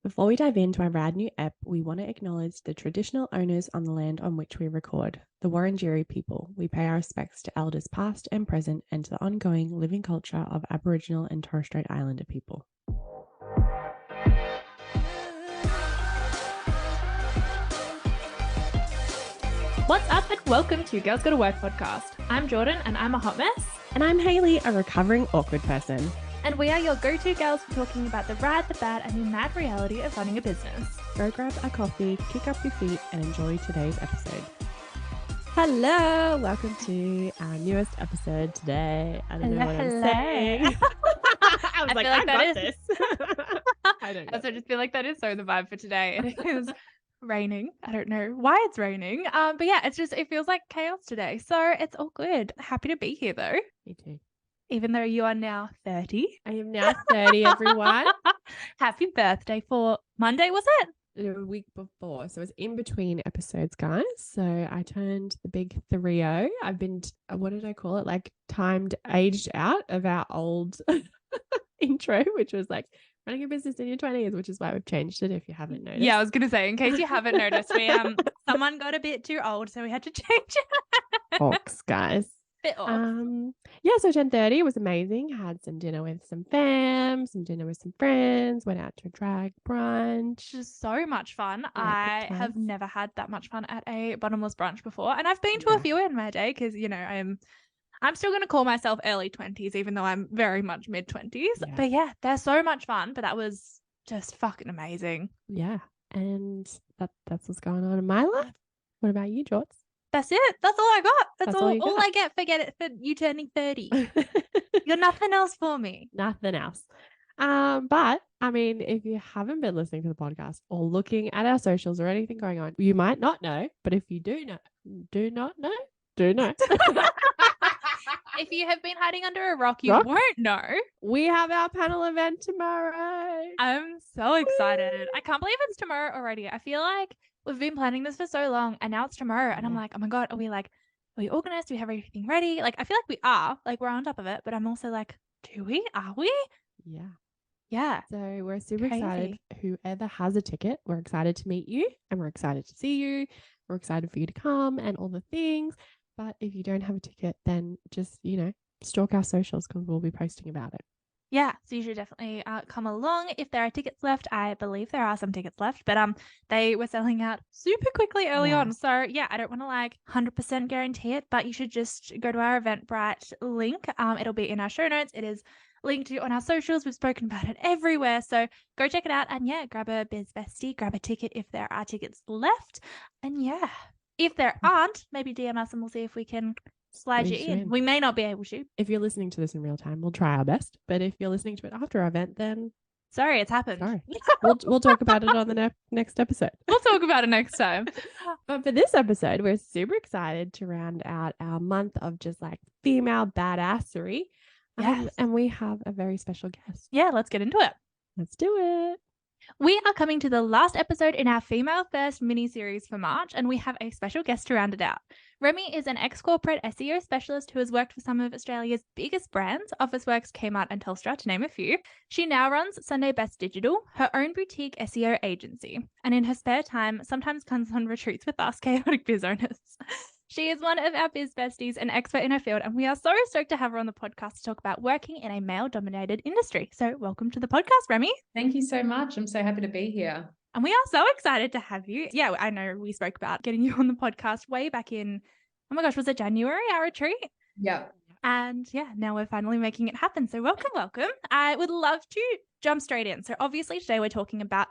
Before we dive into our rad new ep, we want to acknowledge the traditional owners on the land on which we record, the Wurundjeri people. We pay our respects to elders past and present and to the ongoing living culture of Aboriginal and Torres Strait Islander people. What's up and welcome to Girls Gotta Work podcast. I'm Jordan and I'm a hot mess. And I'm Hayleigh, a recovering awkward person. And we are your go-to girls for talking about the rad, the bad, and the mad reality of running a business. Go grab a coffee, kick up your feet, and enjoy today's episode. Hello, welcome to our newest episode today. I don't know what I'm saying. I was I got this. I don't know. I also just feel like that is so the vibe for today. It is raining. I don't know why it's raining. But yeah, it feels like chaos today. So it's all good. Happy to be here though. Me too. Even though you are now 30. I am now 30, everyone. Happy birthday for Monday, was it? A week before. So it's in between episodes, guys. So I turned the big 30. I've been, what did I call it? Like aged out of our old intro, which was like running a business in your 20s, which is why we've changed it if you haven't noticed. Yeah, I was going to say, in case you haven't noticed, we someone got a bit too old, so we had to change it. Orcs, guys. Bit orcs. Yeah, so I turned 30. It was amazing. Had some dinner with some fam, some dinner with some friends, went out to a drag brunch. Just so much fun. Yeah, I have never had that much fun at a bottomless brunch before, and I've been to a few in my day because, you know, I'm still going to call myself early 20s, even though I'm very much mid 20s. Yeah. But yeah, they're so much fun. But that was just fucking amazing. Yeah, and that's what's going on in my life. What about you, Jorts? That's it. That's all I got. That's all I get for you turning 30. You're nothing else for me. Nothing else. But I mean, if you haven't been listening to the podcast or looking at our socials or anything going on, you might not know. But if you do know. If you have been hiding under a rock, you won't know. We have our panel event tomorrow. I'm so excited. I can't believe it's tomorrow already. I feel like we've been planning this for so long and now it's tomorrow. And I'm like, oh my God, are we organized? Do we have everything ready? Like, I feel like we are. Like, we're on top of it. But I'm also like, do we? Are we? Yeah. Yeah. So we're super excited. Whoever has a ticket, we're excited to meet you and we're excited to see you. We're excited for you to come and all the things. But if you don't have a ticket, then just, stalk our socials because we'll be posting about it. Yeah, so you should definitely come along if there are tickets left. I believe there are some tickets left, but they were selling out super quickly early on. So yeah, I don't want to 100% guarantee it, but you should just go to our Eventbrite link. It'll be in our show notes. It is linked on our socials. We've spoken about it everywhere. So go check it out and yeah, grab a biz bestie, grab a ticket if there are tickets left. And yeah, if there aren't, maybe DM us and we'll see if we can slide you in. We may not be able to. If you're listening to this in real time, we'll try our best. But if you're listening to it after our event, then sorry, it's happened. Sorry. We'll talk about it on the next episode. We'll talk about it next time. But for this episode, we're super excited to round out our month of just like female badassery. Yes. And we have a very special guest. Yeah, let's get into it. Let's do it. We are coming to the last episode in our Female First mini-series for March, and we have a special guest to round it out. Remi is an ex-corporate SEO specialist who has worked for some of Australia's biggest brands, Officeworks, Kmart, and Telstra, to name a few. She now runs Sunday Best Digital, her own boutique SEO agency, and in her spare time, sometimes comes on retreats with us chaotic biz owners. She is one of our biz besties, an expert in her field, and we are so stoked to have her on the podcast to talk about working in a male-dominated industry. So welcome to the podcast, Remi. Thank you so much. I'm so happy to be here. And we are so excited to have you. Yeah, I know we spoke about getting you on the podcast way back in, oh my gosh, was it January, our retreat? Yeah. And yeah, now we're finally making it happen. So welcome. I would love to jump straight in. So obviously today we're talking about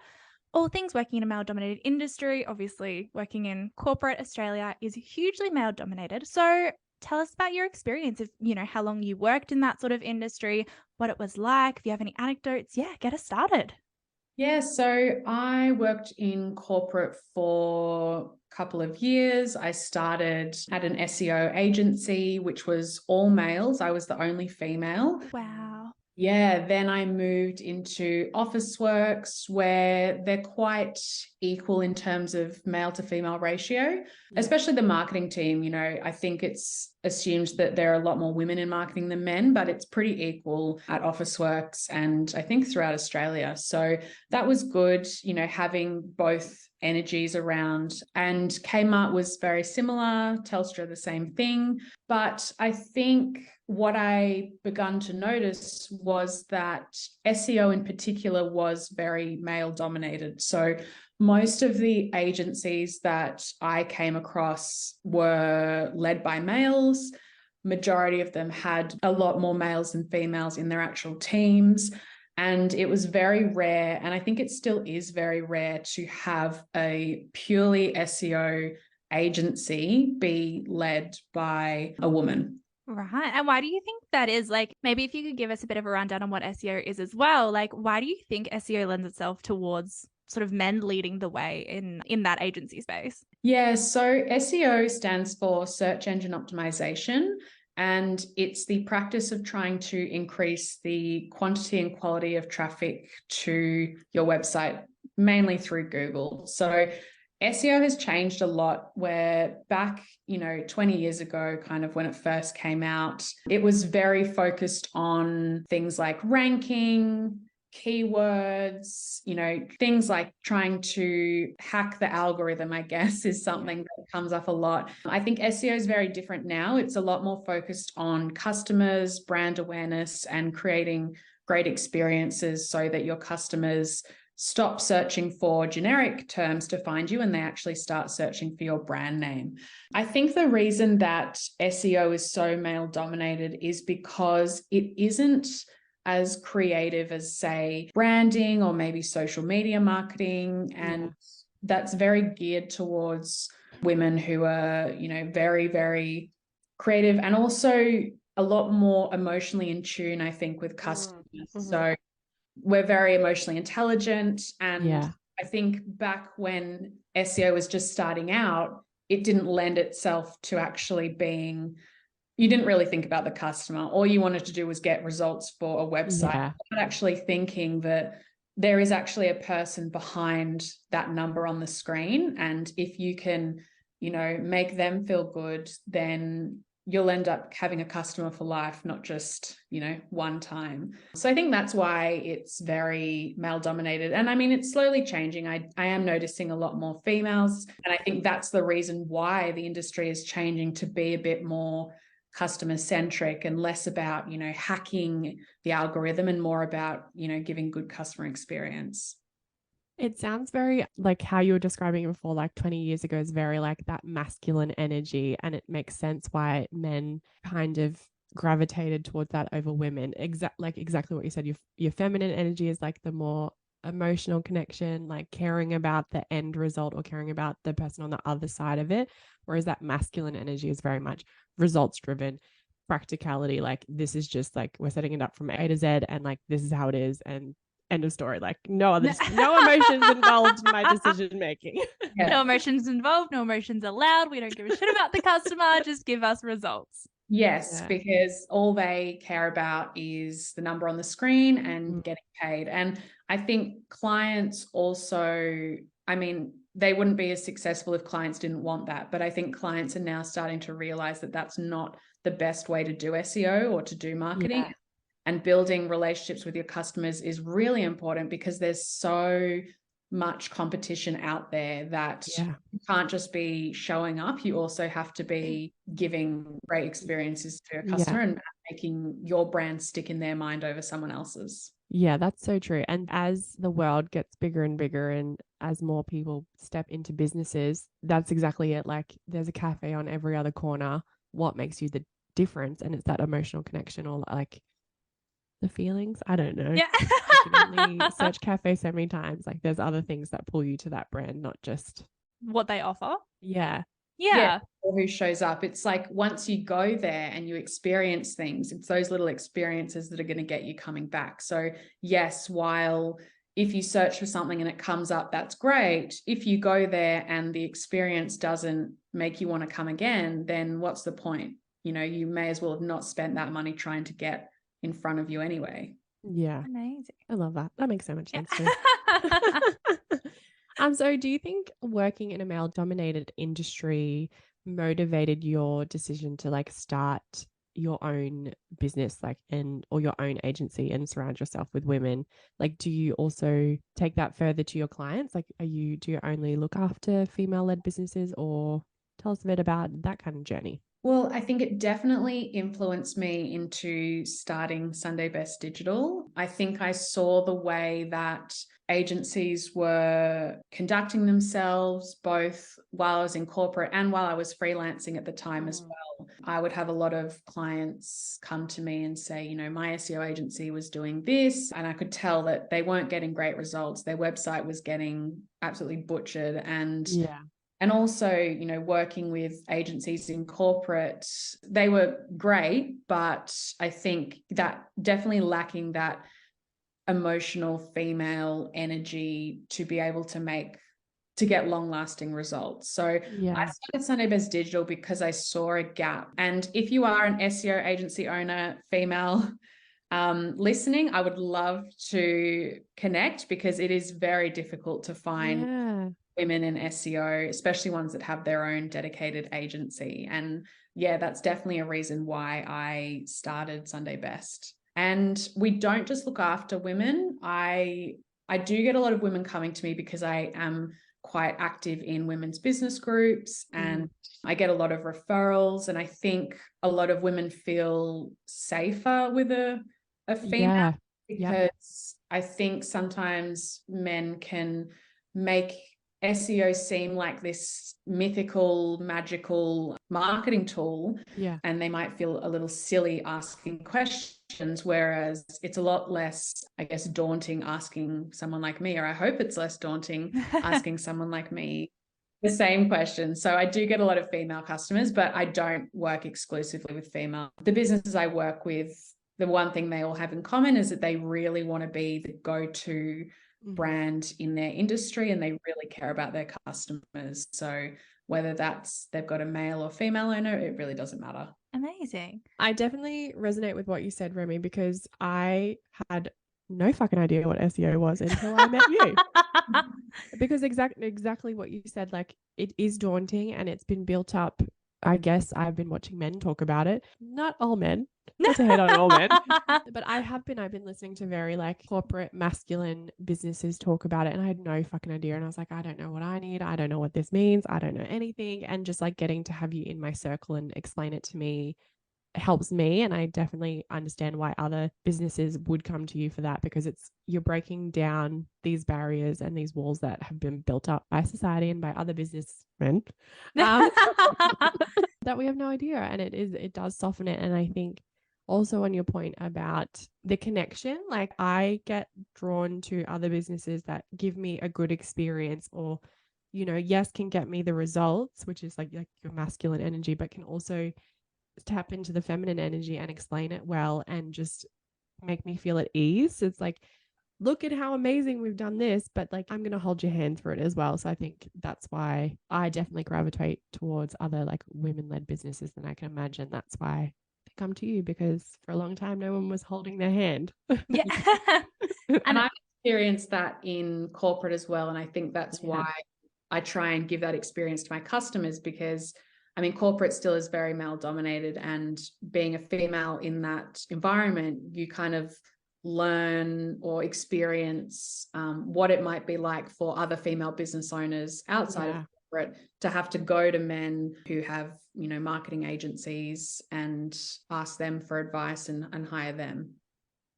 all things working in a male-dominated industry. Obviously, working in corporate Australia is hugely male-dominated. So tell us about your experience of, how long you worked in that sort of industry, what it was like. If you have any anecdotes, yeah, get us started. Yeah, so I worked in corporate for a couple of years. I started at an SEO agency, which was all males. I was the only female. Wow. Yeah, then I moved into Officeworks where they're quite equal in terms of male to female ratio, especially the marketing team. You know, I think it's assumed that there are a lot more women in marketing than men, but it's pretty equal at Officeworks and I think throughout Australia. So that was good, you know, having both energies around. And Kmart was very similar, Telstra the same thing. But I think what I begun to notice was that SEO in particular was very male dominated. So most of the agencies that I came across were led by males. Majority of them had a lot more males than females in their actual teams. And it was very rare, and I think it still is very rare, to have a purely SEO agency be led by a woman. Right. And why do you think that is? Like, maybe if you could give us a bit of a rundown on what SEO is as well. Like, why do you think SEO lends itself towards sort of men leading the way in that agency space? Yeah, so SEO stands for search engine optimization, and it's the practice of trying to increase the quantity and quality of traffic to your website, mainly through Google. So SEO has changed a lot, where back, 20 years ago, kind of when it first came out, it was very focused on things like ranking, keywords, things like trying to hack the algorithm, I guess, is something that comes up a lot. I think SEO is very different now. It's a lot more focused on customers, brand awareness, and creating great experiences so that your customers stop searching for generic terms to find you and they actually start searching for your brand name. I think the reason that SEO is so male dominated is because it isn't as creative as, say, branding or maybe social media marketing. And that's very geared towards women who are, very, very creative and also a lot more emotionally in tune, I think, with customers. So we're very emotionally intelligent. And I think back when SEO was just starting out, it didn't lend itself to actually being, you didn't really think about the customer. All you wanted to do was get results for a website, not actually thinking that there is actually a person behind that number on the screen. And if you can, make them feel good, then you'll end up having a customer for life, not just, one time. So I think that's why it's very male dominated. And I mean, it's slowly changing. I am noticing a lot more females. And I think that's the reason why the industry is changing to be a bit more customer centric and less about, hacking the algorithm and more about, giving good customer experience. It sounds very like how you were describing it before, like 20 years ago, is very like that masculine energy. And it makes sense why men kind of gravitated towards that over women. Exactly what you said. Your feminine energy is like the more emotional connection, like caring about the end result or caring about the person on the other side of it. Whereas that masculine energy is very much results driven, practicality. Like, this is just like, we're setting it up from A to Z and like, this is how it is. And end of story. Like, no emotions involved in my decision making. No emotions involved, no emotions allowed. We don't give a shit about the customer. Just give us results. Yes, because all they care about is the number on the screen and getting paid. And I think clients also, I mean, they wouldn't be as successful if clients didn't want that. But I think clients are now starting to realize that that's not the best way to do SEO or to do marketing. And building relationships with your customers is really important because there's so much competition out there that you can't just be showing up. You also have to be giving great experiences to your customer and making your brand stick in their mind over someone else's. Yeah, that's so true. And as the world gets bigger and bigger and as more people step into businesses, that's exactly it. Like, there's a cafe on every other corner. What makes you the difference? And it's that emotional connection or like the feelings. I don't know. Yeah. You can only search cafe so many times. Like, there's other things that pull you to that brand, not just what they offer. Yeah. Or who shows up. It's like once you go there and you experience things, it's those little experiences that are going to get you coming back. So yes, while if you search for something and it comes up, that's great. If you go there and the experience doesn't make you want to come again, then what's the point? You may as well have not spent that money trying to get in front of you anyway. Yeah. Amazing. I love that. That makes so much Yeah. sense too. So do you think working in a male dominated industry motivated your decision to like start your own business or your own agency and surround yourself with women? Like, do you also take that further to your clients? Like, do you only look after female led businesses, or tell us a bit about that kind of journey? Well, I think it definitely influenced me into starting Sunday Best Digital. I think I saw the way that agencies were conducting themselves, both while I was in corporate and while I was freelancing at the time as well. I would have a lot of clients come to me and say, you know, my SEO agency was doing this, and I could tell that they weren't getting great results. Their website was getting absolutely butchered. And also, you know, working with agencies in corporate, they were great, but I think that definitely lacking that emotional female energy to be able to get long-lasting results. So I started Sunday Best Digital because I saw a gap. And if you are an SEO agency owner, female, listening, I would love to connect, because it is very difficult to find women in SEO, especially ones that have their own dedicated agency. And yeah, that's definitely a reason why I started Sunday Best. And we don't just look after women. I do get a lot of women coming to me because I am quite active in women's business groups, and I get a lot of referrals. And I think a lot of women feel safer with a female, because I think sometimes men can make SEO seem like this mythical, magical marketing tool, and they might feel a little silly asking questions, whereas it's a lot less, I guess, daunting asking someone like me, or I hope it's less daunting asking someone like me the same question. So I do get a lot of female customers, but I don't work exclusively with female. The businesses I work with, the one thing they all have in common is that they really want to be the go-to brand in their industry, and they really care about their customers. So whether that's they've got a male or female owner, it really doesn't matter. Amazing. I definitely resonate with what you said, Remi, because I had no fucking idea what SEO was until I met you. Because exactly what you said, like, it is daunting and it's been built up. I guess I've been watching men talk about it. Not all men. Not to hate on all men. But I've been listening to very like corporate masculine businesses talk about it, and I had no fucking idea. And I was like, I don't know what I need. I don't know what this means. I don't know anything. And just like getting to have you in my circle and explain it to me helps me. And I definitely understand why other businesses would come to you for that, because you're breaking down these barriers and these walls that have been built up by society and by other businessmen that we have no idea. And it does soften it. And I think also on your point about the connection, like I get drawn to other businesses that give me a good experience, or, you know, yes, can get me the results, which is like your masculine energy, but can also tap into the feminine energy and explain it well and just make me feel at ease. It's like, look at how amazing we've done this, but like, I'm going to hold your hand through it as well. So I think that's why I definitely gravitate towards other like women-led businesses than I can imagine. That's why they come to you, because for a long time, no one was holding their hand. Yeah. And I've experienced that in corporate as well. And I think that's why I try and give that experience to my customers, because I mean, corporate still is very male dominated, and being a female in that environment, you kind of learn or experience what it might be like for other female business owners outside of corporate to have to go to men who have, you know, marketing agencies and ask them for advice and hire them.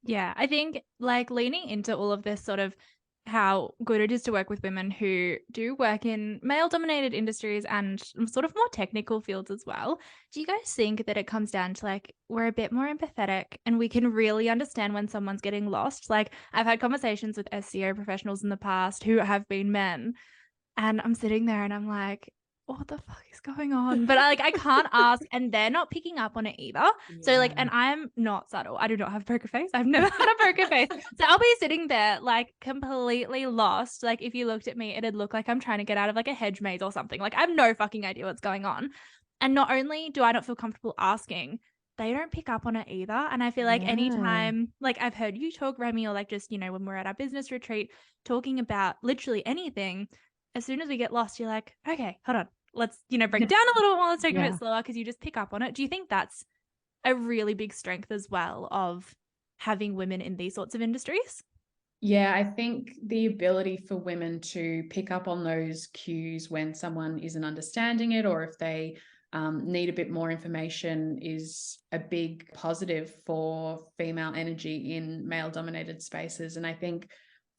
Yeah, I think like leaning into all of this sort of how good it is to work with women who do work in male-dominated industries and sort of more technical fields as well. Do you guys think that it comes down to like we're a bit more empathetic and we can really understand when someone's getting lost? Like I've had conversations with SEO professionals in the past who have been men, and I'm sitting there and I'm like, what the fuck is going on? But I can't ask, and they're not picking up on it either. So like, and I'm not subtle. I do not have a poker face. I've never had a poker face. So I'll be sitting there like completely lost. Like if you looked at me, it'd look like I'm trying to get out of like a hedge maze or something. Like I have no fucking idea what's going on. And not only do I not feel comfortable asking, they don't pick up on it either. And I feel like anytime, like I've heard you talk, Remi, or like just, you know, when we're at our business retreat talking about literally anything, as soon as we get lost, you're like, okay, hold on. Let's, you know, break it down a little more. Let's take it a bit slower, because you just pick up on it. Do you think that's a really big strength as well of having women in these sorts of industries? Yeah, I think the ability for women to pick up on those cues when someone isn't understanding it, or if they need a bit more information, is a big positive for female energy in male-dominated spaces. And I think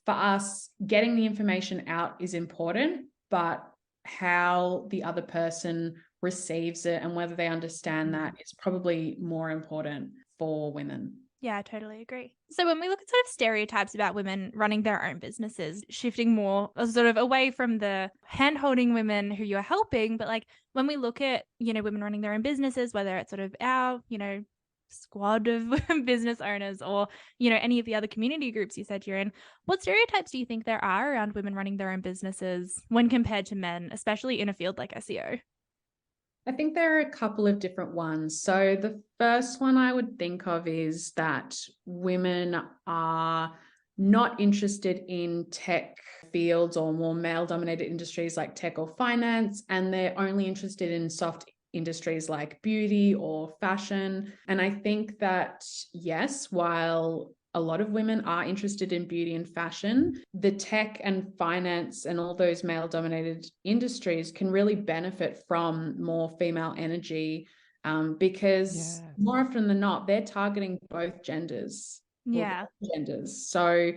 for us, getting the information out is important, but how the other person receives it and whether they understand that is probably more important for women. Yeah, I totally agree. So when we look at sort of stereotypes about women running their own businesses, shifting more sort of away from the hand-holding women who you're helping, but like when we look at, you know, women running their own businesses, whether it's sort of our, you know, squad of business owners or, you know, any of the other community groups you said you're in, what stereotypes do you think there are around women running their own businesses when compared to men, especially in a field like SEO? I think there are a couple of different ones. So the first one I would think of is that women are not interested in tech fields or more male-dominated industries like tech or finance, and they're only interested in soft industries like beauty or fashion. And I think that, yes, while a lot of women are interested in beauty and fashion, the tech and finance and all those male-dominated industries can really benefit from more female energy, because more often than not, they're targeting both genders. So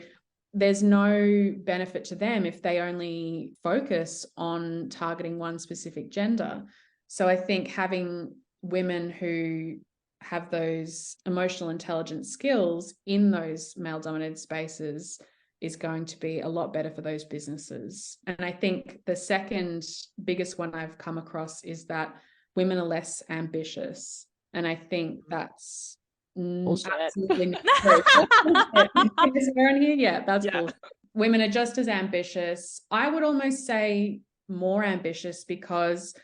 there's no benefit to them if they only focus on targeting one specific gender. So I think having women who have those emotional intelligence skills in those male-dominated spaces is going to be a lot better for those businesses. And I think the second biggest one I've come across is that women are less ambitious. And I think that's absolutely not true. Yeah, that's bullshit. Women are just as ambitious. I would almost say more ambitious, because,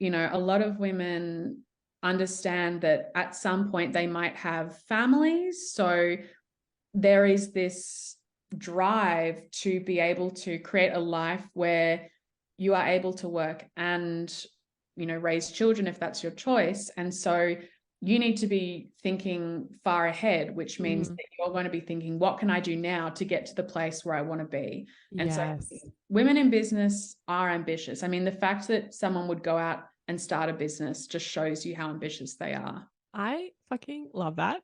you know, a lot of women understand that at some point they might have families. So there is this drive to be able to create a life where you are able to work and, you know, raise children if that's your choice. And so you need to be thinking far ahead, which means that you're going to be thinking, what can I do now to get to the place where I want to be? And so women in business are ambitious. I mean, the fact that someone would go out and start a business just shows you how ambitious they are. I fucking love that.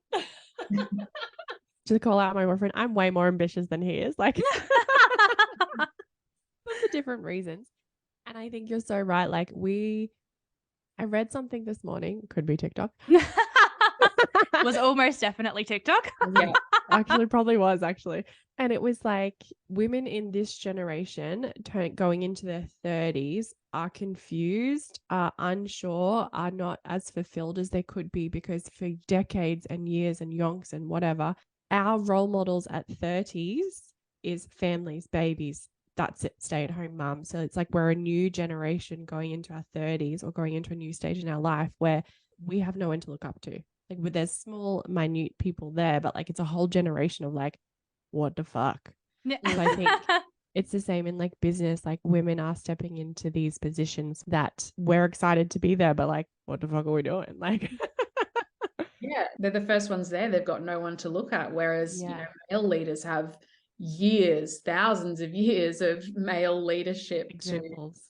To call out my boyfriend, I'm way more ambitious than he is. Like, for different reasons. And I think you're so right. Like, I read something this morning, could be TikTok. Was almost definitely TikTok. Yeah, actually probably was actually. And it was like women in this generation going into their 30s are confused, are unsure, are not as fulfilled as they could be, because for decades and years and yonks and whatever, our role models at 30s is families, babies. That's it, stay-at-home mum. So it's like we're a new generation going into our 30s or going into a new stage in our life where we have no one to look up to. Like, there's small, minute people there, but like it's a whole generation of like, what the fuck? So I think it's the same in like business. Like, women are stepping into these positions that we're excited to be there, but like, what the fuck are we doing? Like, yeah, they're the first ones there. They've got no one to look at. Whereas, you know, male leaders have years, thousands of years of male leadership examples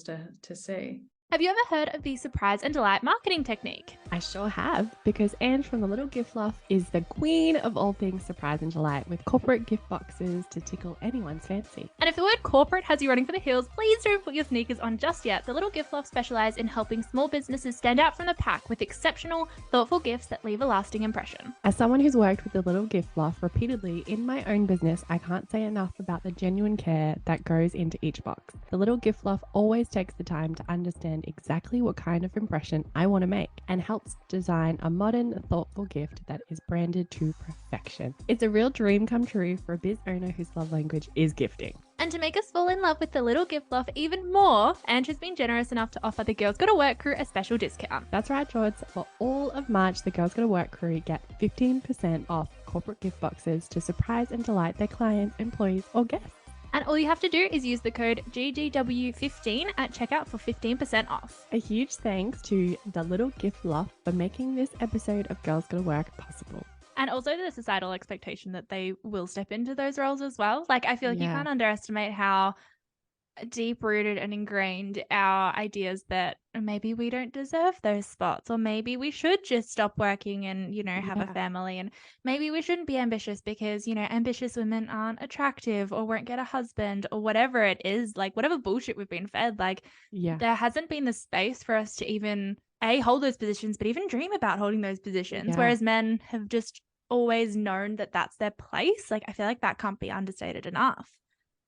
to see. Have you ever heard of the surprise and delight marketing technique? I sure have, because Anne from The Little Gift Loft is the queen of all things surprise and delight, with corporate gift boxes to tickle anyone's fancy. And if the word corporate has you running for the hills, please don't put your sneakers on just yet. The Little Gift Loft specialize in helping small businesses stand out from the pack with exceptional, thoughtful gifts that leave a lasting impression. As someone who's worked with The Little Gift Loft repeatedly in my own business, I can't say enough about the genuine care that goes into each box. The Little Gift Loft always takes the time to understand exactly what kind of impression I want to make and helps design a modern, thoughtful gift that is branded to perfection. It's a real dream come true for a biz owner whose love language is gifting. And And to make us fall in love with the little gift loft even more, Ange has been generous enough to offer the Girls Gotta Work crew a special discount. That's right, George. For all of March, the Girls Gotta Work crew get 15% off corporate gift boxes to surprise and delight their clients, employees, or guests. And all you have to do is use the code GGW15 at checkout for 15% off. A huge thanks to the Little Gift Loft for making this episode of Girls Gotta Work possible. And also the societal expectation that they will step into those roles as well. Like, I feel like you can't underestimate how deep-rooted and ingrained our ideas that maybe we don't deserve those spots, or maybe we should just stop working and, you know, have a family, and maybe we shouldn't be ambitious because, you know, ambitious women aren't attractive or won't get a husband or whatever it is, like whatever bullshit we've been fed. Like, there hasn't been the space for us to even hold those positions, but even dream about holding those positions, whereas men have just always known that that's their place. Like, I feel like that can't be understated enough.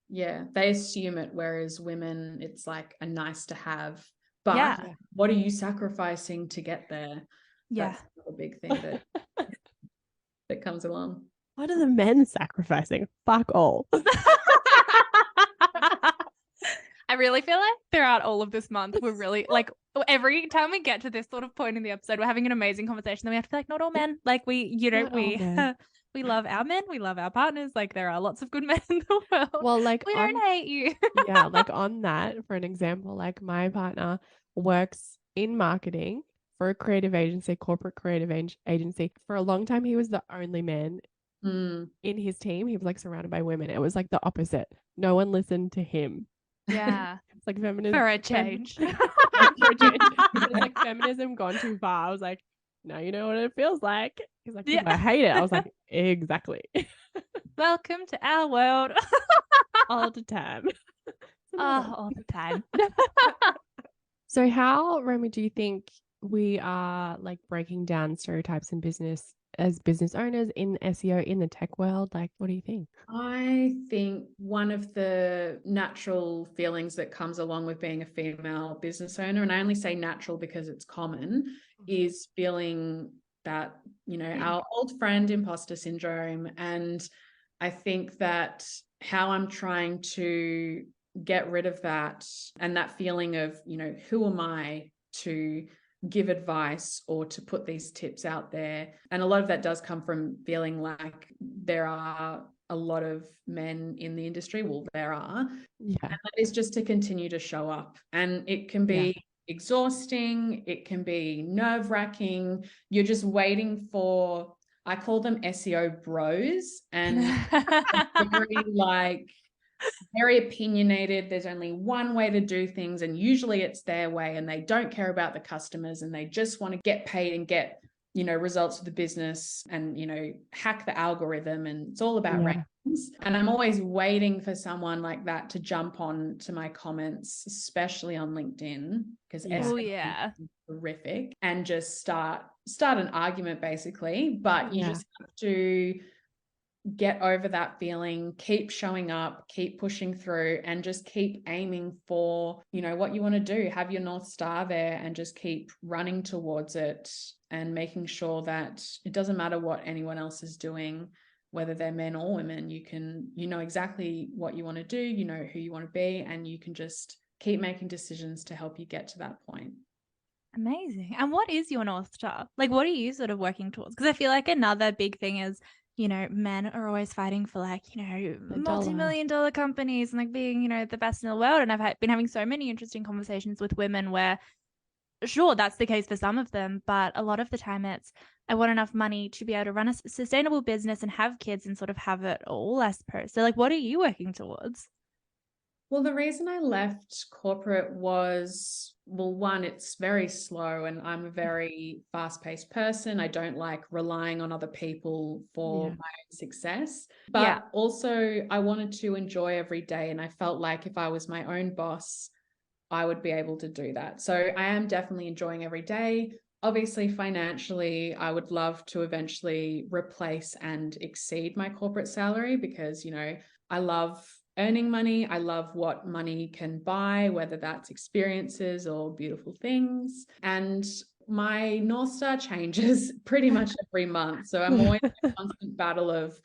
Yeah, they assume it, whereas women, it's like a nice to have. But what are you sacrificing to get there? That's a big thing that comes along. What are the men sacrificing? Fuck all. I really feel like throughout all of this month, we're really like, every time we get to this sort of point in the episode, we're having an amazing conversation. Then we have to be like, not all men. Like, we, you know, we love our men, we love our partners. Like, there are lots of good men in the world. Well, like, we don't hate you. Like on that, for an example, like my partner works in marketing for a creative agency, corporate creative agency. For a long time, he was the only man in his team. He was like surrounded by women. It was like the opposite. No one listened to him. Yeah. It's like feminism. For a change. It's like feminism gone too far. I was like, now you know what it feels like. He's like, I hate it. I was like, exactly. Welcome to our world. All the time. All the time. So how, Remi, do you think we are like breaking down stereotypes in business as business owners in SEO in the tech world? Like, what do you think? I think one of the natural feelings that comes along with being a female business owner, and I only say natural because it's common, is feeling that, you know, our old friend imposter syndrome. And I think that how I'm trying to get rid of that and that feeling of, you know, who am I to give advice or to put these tips out there. And a lot of that does come from feeling like there are a lot of men in the industry. Well, there are. And that is just to continue to show up. And it can be exhausting. It can be nerve-wracking. You're just waiting for, I call them SEO bros, and very opinionated. There's only one way to do things, and usually it's their way, and they don't care about the customers, and they just want to get paid and get, you know, results for the business and, you know, hack the algorithm, and it's all about rankings. And I'm always waiting for someone like that to jump on to my comments, especially on LinkedIn, because SEO is horrific, and just start an argument basically. But you just have to get over that feeling, keep showing up, keep pushing through, and just keep aiming for, you know, what you want to do. Have your North Star there and just keep running towards it, and making sure that it doesn't matter what anyone else is doing, whether they're men or women. You know exactly what you want to do, you know who you want to be, and you can just keep making decisions to help you get to that point. Amazing. And what is your North Star? Like, what are you sort of working towards? Because I feel like another big thing is, you know, men are always fighting for, like, you know, multi-million-dollar companies and like being, you know, the best in the world. And I've been having so many interesting conversations with women where, sure, that's the case for some of them, but a lot of the time it's, I want enough money to be able to run a sustainable business and have kids and sort of have it all, I suppose. So like, what are you working towards? Well, the reason I left corporate was, well, one, it's very slow, and I'm a very fast-paced person. I don't like relying on other people for my own success. But also I wanted to enjoy every day, and I felt like if I was my own boss, I would be able to do that. So I am definitely enjoying every day. Obviously, financially, I would love to eventually replace and exceed my corporate salary, because, you know, I love earning money. I love what money can buy, whether that's experiences or beautiful things. And my North Star changes pretty much every month. So I'm always in a constant battle of,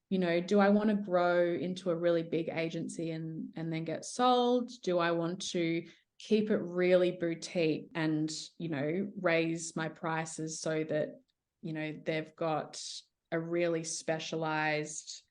You know, do I want to grow into a really big agency and then get sold? Do I want to keep it really boutique and, you know, raise my prices so that, you know, they've got a really specialized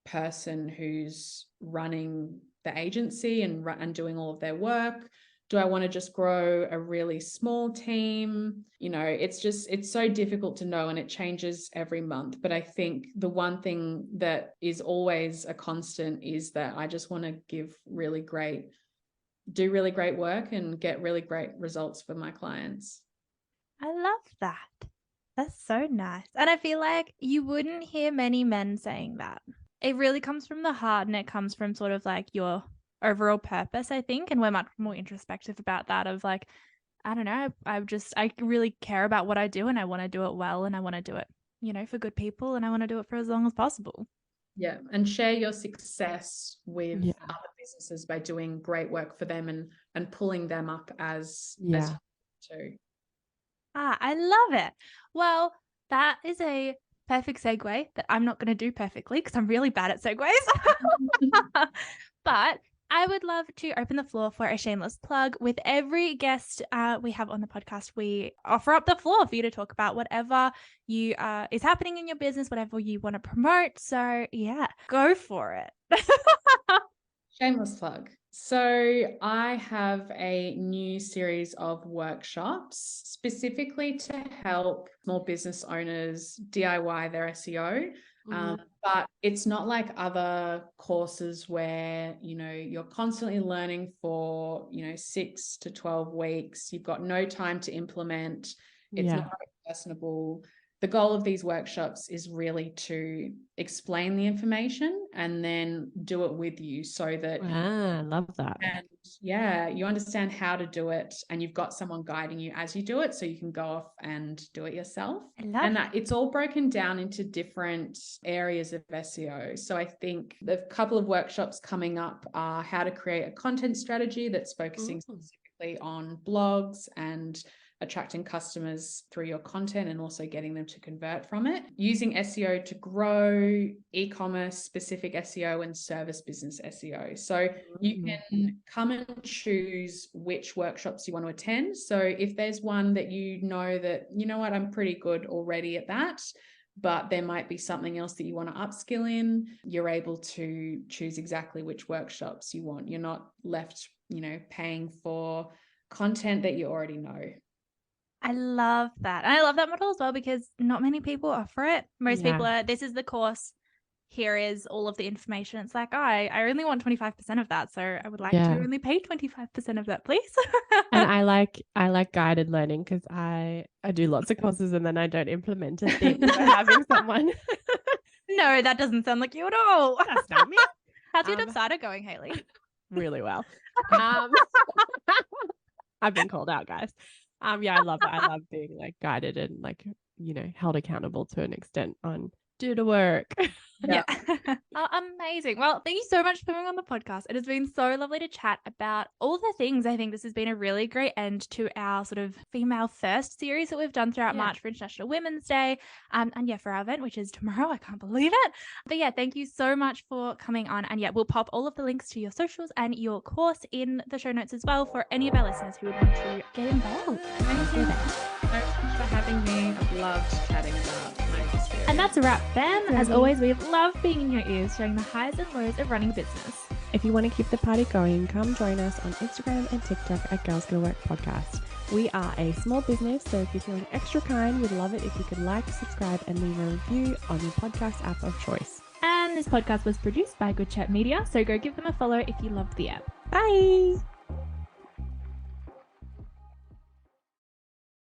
person who's running the agency and doing all of their work? Do I want to just grow a really small team? You know, it's so difficult to know, and it changes every month. But I think the one thing that is always a constant is that I just want to do really great work and get really great results for my clients. I love that. That's so nice. And I feel like you wouldn't hear many men saying that. It really comes from the heart, and it comes from sort of like your overall purpose, I think. And we're much more introspective about that, of like, I don't know, I really care about what I do, and I want to do it well, and I want to do it, you know, for good people, and I want to do it for as long as possible. Yeah. And share your success with other businesses by doing great work for them and pulling them up as too. I love it. Well, that is a perfect segue that I'm not going to do perfectly because I'm really bad at segues. But I would love to open the floor for a shameless plug. With every guest we have on the podcast, we offer up the floor for you to talk about whatever is happening in your business, whatever you want to promote. So yeah, go for it. Shameless plug. So I have a new series of workshops specifically to help small business owners DIY their SEO. But it's not like other courses where, you know, you're constantly learning for, you know, 6 to 12 weeks. You've got no time to implement. It's not very personable. The goal of these workshops is really to explain the information and then do it with you so that I love that. And you understand how to do it, and you've got someone guiding you as you do it, so you can go off and do it yourself. It's all broken down into different areas of SEO. So I think the couple of workshops coming up are how to create a content strategy that's focusing specifically on blogs and attracting customers through your content and also getting them to convert from it, using SEO to grow, e-commerce specific SEO, and service business SEO. So you can come and choose which workshops you want to attend. So if there's one that you know that, you know what, I'm pretty good already at that, but there might be something else that you want to upskill in, you're able to choose exactly which workshops you want. You're not left, you know, paying for content that you already know. I love that. And I love that model as well because not many people offer it. Most people are, this is the course, here is all of the information. It's like, oh, I only want 25% of that. So I would like to only pay 25% of that, please. And I like guided learning because I do lots of courses and then I don't implement a thing by having someone. No, that doesn't sound like you at all. That's not me. How's your website going, Hayleigh? Really well. I've been called out, guys. I love it. I love being like guided and like, you know, held accountable to an extent on do the work. Yeah. Amazing. Well, thank you so much for coming on the podcast. It has been so lovely to chat about all the things. I think this has been a really great end to our sort of female first series that we've done throughout March for International Women's Day. And for our event, which is tomorrow. I can't believe it. But thank you so much for coming on. And we'll pop all of the links to your socials and your course in the show notes as well for any of our listeners who would want to get involved. Thank you so much for having me. I've loved chatting about my experience. And that's a wrap, fam. As always, we love being in your ears, sharing the highs and lows of running a business. If you want to keep the party going, come join us on Instagram and TikTok at Girls Gonna Work Podcast. We are a small business, so if you're feeling extra kind, we'd love it if you could like, subscribe, and leave a review on your podcast app of choice. And this podcast was produced by Good Chat Media, so go give them a follow if you loved the app. Bye!